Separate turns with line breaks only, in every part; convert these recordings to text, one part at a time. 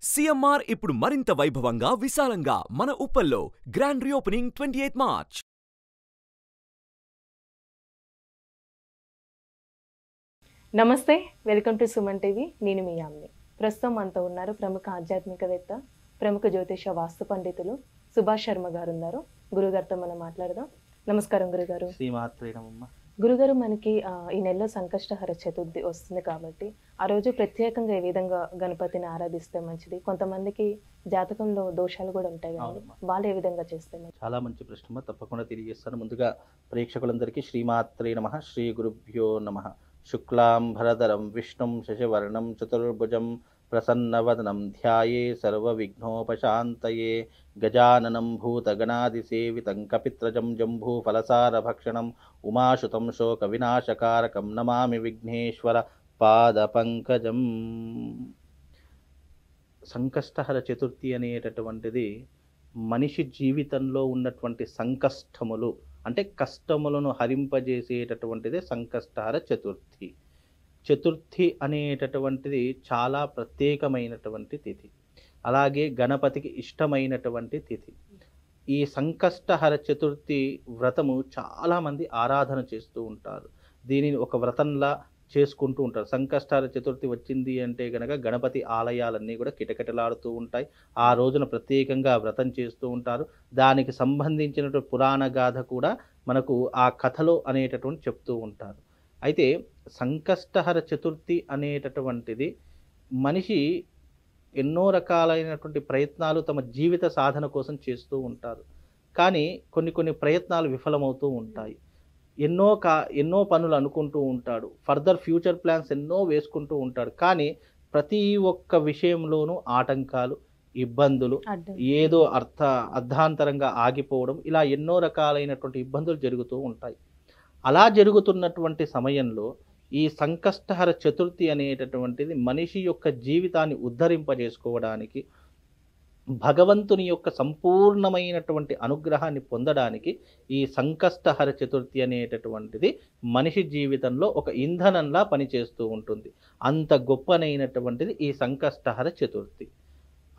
CMR ఇప్పుడు మరింత వైభవంగా విశాలంగా మన ఉప్పల్లో గ్రాండ్ రీఓపెనింగ్ 28 మార్చ్.
నమస్తే, వెల్కమ్ టు సుమన్ టీవీ. నేను మీ యామిని. ప్రస్తుతం మనతో ఉన్నారు ప్రముఖ ఆధ్యాత్మికవేత్త, ప్రముఖ జ్యోతిష వాస్తు పండితులు సుభాష్ శర్మ గారు ఉన్నారు. గురుగారితో మనం మాట్లాడదాం. నమస్కారం గురుగారు. గురుగారు, మనకి ఈ నెలలో సంకష్టహర చతుర్థి వస్తుంది కాబట్టి ఆ రోజు ప్రత్యేకంగా ఏ విధంగా గణపతిని ఆరాధిస్తే మంచిది? కొంతమందికి జాతకంలో దోషాలు కూడా ఉంటాయి కదా, వాళ్ళు ఏ విధంగా చేస్తే మంచిది?
చాలా మంచి ప్రశ్న, తప్పకుండా తెలియజేస్తాను. ముందుగా ప్రేక్షకులందరికీ శ్రీమాత్రే నమః, శ్రీ గురుభ్యో నమః. శుక్లాంబరధరం విష్ణుం శశివర్ణం చతుర్భుజం ప్రసన్నవదనం ధ్యాయే సర్వవిఘ్నోపశాంతయే. గజాననం భూతగణాదిసేవితం కపిత్రజం జంబూఫలసారభక్షణం ఉమాశుతం శోకవినాశకారకం నమామి విఘ్నేశ్వర పాదపంకజం. సంకష్టహర చతుర్థి అనేటటువంటిది మనిషి జీవితంలో ఉన్నటువంటి సంకష్టములు అంటే కష్టములను హరింపజేసేటటువంటిదే సంకష్టహర చతుర్థి. చతుర్థి అనేటటువంటిది చాలా ప్రత్యేకమైనటువంటి తిథి, అలాగే గణపతికి ఇష్టమైనటువంటి తిథి. ఈ సంకష్టహర చతుర్థి వ్రతము చాలామంది ఆరాధన చేస్తూ ఉంటారు, దీనిని ఒక వ్రతంలా చేసుకుంటూ ఉంటారు. సంకష్టహర చతుర్థి వచ్చింది అంటే కనుక గణపతి ఆలయాలన్నీ కూడా కిటకిటలాడుతూ ఉంటాయి. ఆ రోజున ప్రత్యేకంగా వ్రతం చేస్తూ ఉంటారు. దానికి సంబంధించినటువంటి పురాణ గాథ కూడా మనకు ఆ కథలో అనేటటువంటి చెప్తూ ఉంటారు. అయితే సంకష్టహర చతుర్థి అనేటటువంటిది మనిషి ఎన్నో రకాలైనటువంటి ప్రయత్నాలు తమ జీవిత సాధన కోసం చేస్తూ ఉంటారు. కానీ కొన్ని ప్రయత్నాలు విఫలమవుతూ ఉంటాయి. ఎన్నో పనులు అనుకుంటూ ఉంటాడు, ఫర్దర్ ఫ్యూచర్ ప్లాన్స్ ఎన్నో వేసుకుంటూ ఉంటాడు. కానీ ప్రతి ఒక్క విషయంలోనూ ఆటంకాలు, ఇబ్బందులు, ఏదో అర్ధాంతరంగా ఆగిపోవడం, ఇలా ఎన్నో రకాలైనటువంటి ఇబ్బందులు జరుగుతూ ఉంటాయి. అలా జరుగుతున్నటువంటి సమయంలో ఈ సంకష్టహర చతుర్థి అనేటటువంటిది మనిషి యొక్క జీవితాన్ని ఉద్ధరింపజేసుకోవడానికి, భగవంతుని యొక్క సంపూర్ణమైనటువంటి అనుగ్రహాన్ని పొందడానికి ఈ సంకష్టహర చతుర్థి అనేటటువంటిది మనిషి జీవితంలో ఒక ఇంధనంలా పనిచేస్తూ ఉంటుంది. అంత గొప్పనైనటువంటిది ఈ సంకష్టహర చతుర్థి.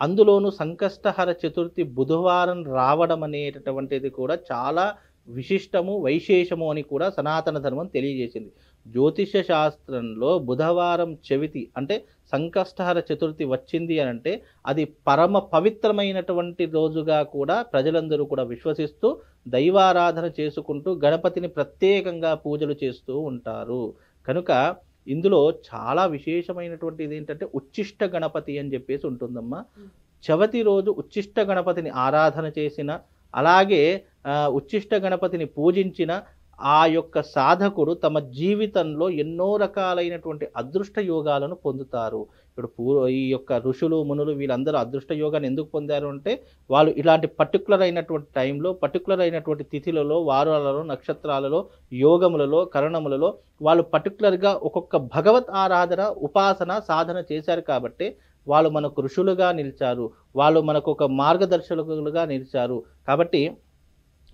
అందులోనూ సంకష్టహర చతుర్థి బుధవారం రావడం అనేటటువంటిది కూడా చాలా విశిష్టము, వైశేషము అని కూడా సనాతన ధర్మం తెలియజేసింది. జ్యోతిష శాస్త్రంలో బుధవారం చవితి అంటే సంకష్టహర చతుర్థి వచ్చింది అని అంటే అది పరమ పవిత్రమైనటువంటి రోజుగా కూడా ప్రజలందరూ కూడా విశ్వసిస్తూ దైవారాధన చేసుకుంటూ గణపతిని ప్రత్యేకంగా పూజలు చేస్తూ ఉంటారు. కనుక ఇందులో చాలా విశేషమైనటువంటిది ఏంటంటే ఉచ్చిష్ట గణపతి అని చెప్పేసి ఉంటుందమ్మా. చవితి రోజు ఉచ్చిష్ట గణపతిని ఆరాధన చేసిన, అలాగే ఉచ్చిష్ట గణపతిని పూజించిన ఆ యొక్క సాధకుడు తమ జీవితంలో ఎన్నో రకాలైనటువంటి అదృష్ట యోగాలను పొందుతారు. ఇప్పుడు ఈ యొక్క ఋషులు మునులు వీళ్ళందరూ అదృష్ట యోగాన్ని ఎందుకు పొందారు అంటే వాళ్ళు ఇలాంటి పర్టికులర్ అయినటువంటి టైంలో, పర్టికులర్ అయినటువంటి తిథిలలో, వారాలలో, నక్షత్రాలలో, యోగములలో, కరణములలో వాళ్ళు పర్టికులర్గా ఒక్కొక్క భగవత్ ఆరాధన, ఉపాసన, సాధన చేశారు కాబట్టి వాళ్ళు మనకు ఋషులుగా నిలిచారు, వాళ్ళు మనకు ఒక మార్గదర్శకులుగా నిలిచారు. కాబట్టి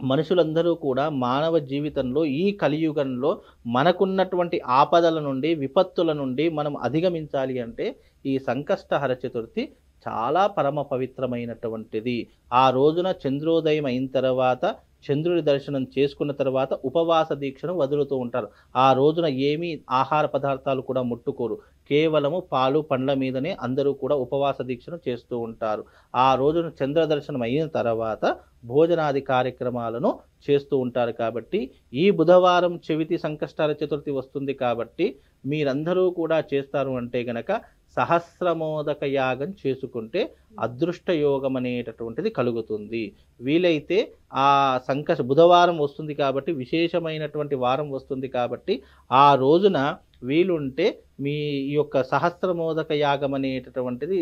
మనుషులందరూ కూడా మానవ జీవితంలో ఈ కలియుగంలో మనకున్నటువంటి ఆపదల నుండి, విపత్తుల నుండి మనం అధిగమించాలి అంటే ఈ సంకష్టహర చతుర్థి చాలా పరమ పవిత్రమైనటువంటిది. ఆ రోజున చంద్రోదయం అయిన తర్వాత, చంద్రుడి దర్శనం చేసుకున్న తర్వాత ఉపవాస దీక్షను వదులుతూ ఉంటారు. ఆ రోజున ఏమీ ఆహార పదార్థాలు కూడా ముట్టుకోరు, కేవలము పాలు పండ్ల మీదనే అందరూ కూడా ఉపవాస దీక్షను చేస్తూ ఉంటారు. ఆ రోజున చంద్ర దర్శనం అయిన తర్వాత భోజనాది కార్యక్రమాలను చేస్తూ ఉంటారు. కాబట్టి ఈ బుధవారం చవితి సంకష్టహర చతుర్థి వస్తుంది కాబట్టి మీరందరూ కూడా చేస్తారు అంటే గనక సహస్రమోదక యాగం చేసుకుంటే అదృష్ట యోగం అనేటటువంటిది కలుగుతుంది. వీలైతే ఆ బుధవారం వస్తుంది కాబట్టి, విశేషమైనటువంటి వారం వస్తుంది కాబట్టి ఆ రోజున వీలుంటే మీ యొక్క సహస్రమోదక యాగం అనేటటువంటిది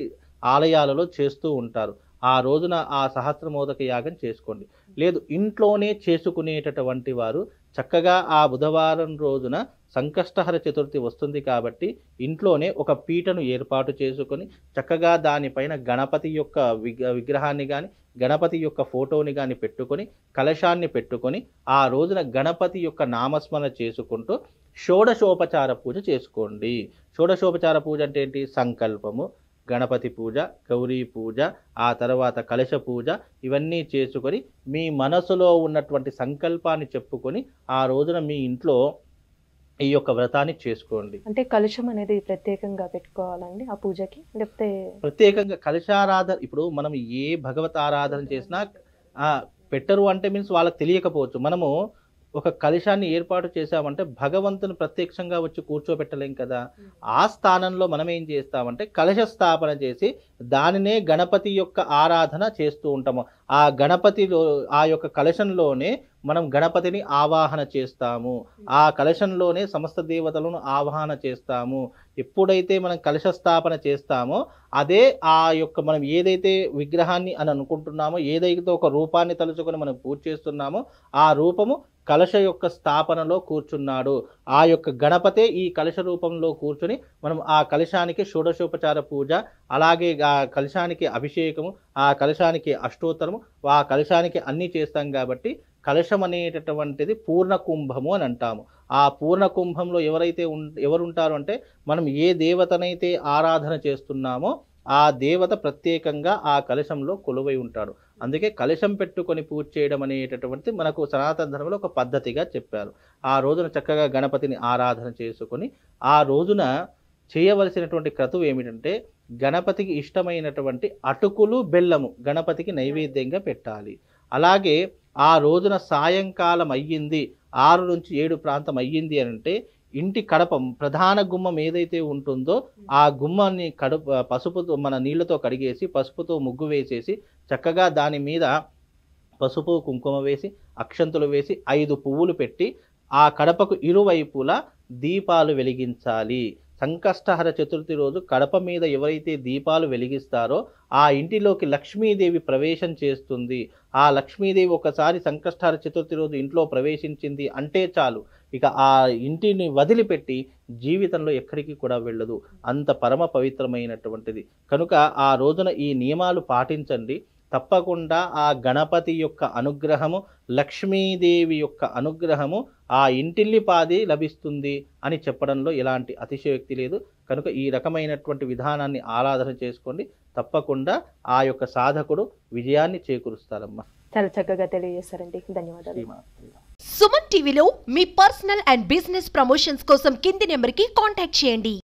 ఆలయాలలో చేస్తూ ఉంటారు. ఆ రోజున ఆ సహస్రమోదక యాగం చేసుకోండి. లేదు ఇంట్లోనే చేసుకునేటటువంటి వారు చక్కగా ఆ బుధవారం రోజున సంకష్టహర చతుర్థి వస్తుంది కాబట్టి ఇంట్లోనే ఒక పీటను ఏర్పాటు చేసుకొని చక్కగా దానిపైన గణపతి యొక్క విగ్రహాన్ని కానీ, గణపతి యొక్క ఫోటోని కానీ పెట్టుకొని, కలశాన్ని పెట్టుకొని ఆ రోజున గణపతి యొక్క నామస్మరణ చేసుకుంటూ షోడశోపచార పూజ చేసుకోండి. షోడశోపచార పూజ అంటే ఏంటి? సంకల్పము, గణపతి పూజ, గౌరీ పూజ, ఆ తర్వాత కలశ పూజ ఇవన్నీ చేసుకొని మీ మనసులో ఉన్నటువంటి సంకల్పాన్ని చెప్పుకొని ఆ రోజున మీ ఇంట్లో ఈ యొక్క వ్రతాన్ని చేసుకోండి.
అంటే కలుషం అనేది ప్రత్యేకంగా పెట్టుకోవాలండి ఆ పూజకి, లేకపోతే
ప్రత్యేకంగా కలశారాధన ఇప్పుడు మనం ఏ భగవత్ ఆరాధన చేసినా పెట్టరు అంటే మీన్స్ వాళ్ళకి తెలియకపోవచ్చు. మనము ఒక కలశాన్ని ఏర్పాటు చేశామంటే భగవంతుని ప్రత్యక్షంగా వచ్చి కూర్చోబెట్టలేం కదా. ఆ స్థానంలో మనం ఏం చేస్తామంటే కలశ స్థాపన చేసి దానినే గణపతి యొక్క ఆరాధన చేస్తూ ఉంటాము. ఆ గణపతిలో ఆ యొక్క కలశంలోనే మనం గణపతిని ఆవాహన చేస్తాము. ఆ కలశంలోనే సమస్త దేవతలను ఆవాహన చేస్తాము. ఎప్పుడైతే మనం కలశ స్థాపన చేస్తామో అదే ఆ యొక్క మనం ఏదైతే విగ్రహాన్ని అని అనుకుంటున్నామో, ఏదైతే ఒక రూపాన్ని తలుచుకొని మనం పూజ చేస్తున్నామో ఆ రూపము కలశ యొక్క స్థాపనలో కూర్చున్నాడు. ఆ యొక్క గణపతే ఈ కలశ రూపంలో కూర్చుని మనం ఆ కలశానికి షోడశోపచార పూజ, అలాగే ఆ కలశానికి అభిషేకము, ఆ కలశానికి అష్టోత్తరము, ఆ కలశానికి అన్నీ చేస్తాం. కాబట్టి కలశం అనేటటువంటిది పూర్ణ కుంభము అని అంటాము. ఆ పూర్ణ కుంభంలో ఎవరుంటారు అంటే మనం ఏ దేవతనైతే ఆరాధన చేస్తున్నామో ఆ దేవత ప్రత్యేకంగా ఆ కలశంలో కొలువై ఉంటాడు. అందుకే కలశం పెట్టుకొని పూజ చేయడం అనేటటువంటి మనకు సనాతన ధర్మంలో ఒక పద్ధతిగా చెప్పారు. ఆ రోజున చక్కగా గణపతిని ఆరాధన చేసుకొని ఆ రోజున చేయవలసినటువంటి క్రతువు ఏమిటంటే గణపతికి ఇష్టమైనటువంటి అటుకులు, బెల్లము గణపతికి నైవేద్యంగా పెట్టాలి. అలాగే ఆ రోజున సాయంకాలం అయ్యింది, 6 నుంచి 7 ప్రాంతం అయ్యింది అంటే ఇంటి కడప ప్రధాన గుమ్మం ఏదైతే ఉంటుందో ఆ గుమ్మాన్ని పసుపుతో మన నీళ్లతో కడిగేసి పసుపుతో ముగ్గు వేసేసి చక్కగా దాని మీద పసుపు కుంకుమ వేసి అక్షంతులు వేసి 5 పువ్వులు పెట్టి ఆ కడపకు ఇరువైపులా దీపాలు వెలిగించాలి. సంకష్టహర చతుర్థి రోజు కడప మీద ఎవరైతే దీపాలు వెలిగిస్తారో ఆ ఇంటిలోకి లక్ష్మీదేవి ప్రవేశం చేస్తుంది. ఆ లక్ష్మీదేవి ఒకసారి సంకష్టహర చతుర్థి రోజు ఇంట్లో ప్రవేశించింది అంటే చాలు, ఇక ఆ ఇంటిని వదిలిపెట్టి జీవితంలో ఎక్కడికి కూడా వెళ్ళదు. అంత పరమ పవిత్రమైనటువంటిది కనుక ఆ రోజున ఈ నియమాలు పాటించండి. తప్పకుండా ఆ గణపతి యొక్క అనుగ్రహము, లక్ష్మీదేవి యొక్క అనుగ్రహము ఆ ఇంటిల్లిపాది లభిస్తుంది అని చెప్పడంలో ఎలాంటి అతిశయోక్తి లేదు. కనుక ఈ రకమైనటువంటి విధానాన్ని ఆరాధన చేసుకోండి. తప్పకుండా ఆ యొక్క సాధకుడు విజయాన్ని చేకూరుస్తారమ్మా.
చాలా చక్కగా తెలియజేశారండి, ధన్యవాదాలు.
సుమన్ టీవీలో మీ పర్సనల్ అండ్ బిజినెస్ ప్రమోషన్స్ కోసం కింది నెంబర్కి కాంటాక్ట్ చేయండి.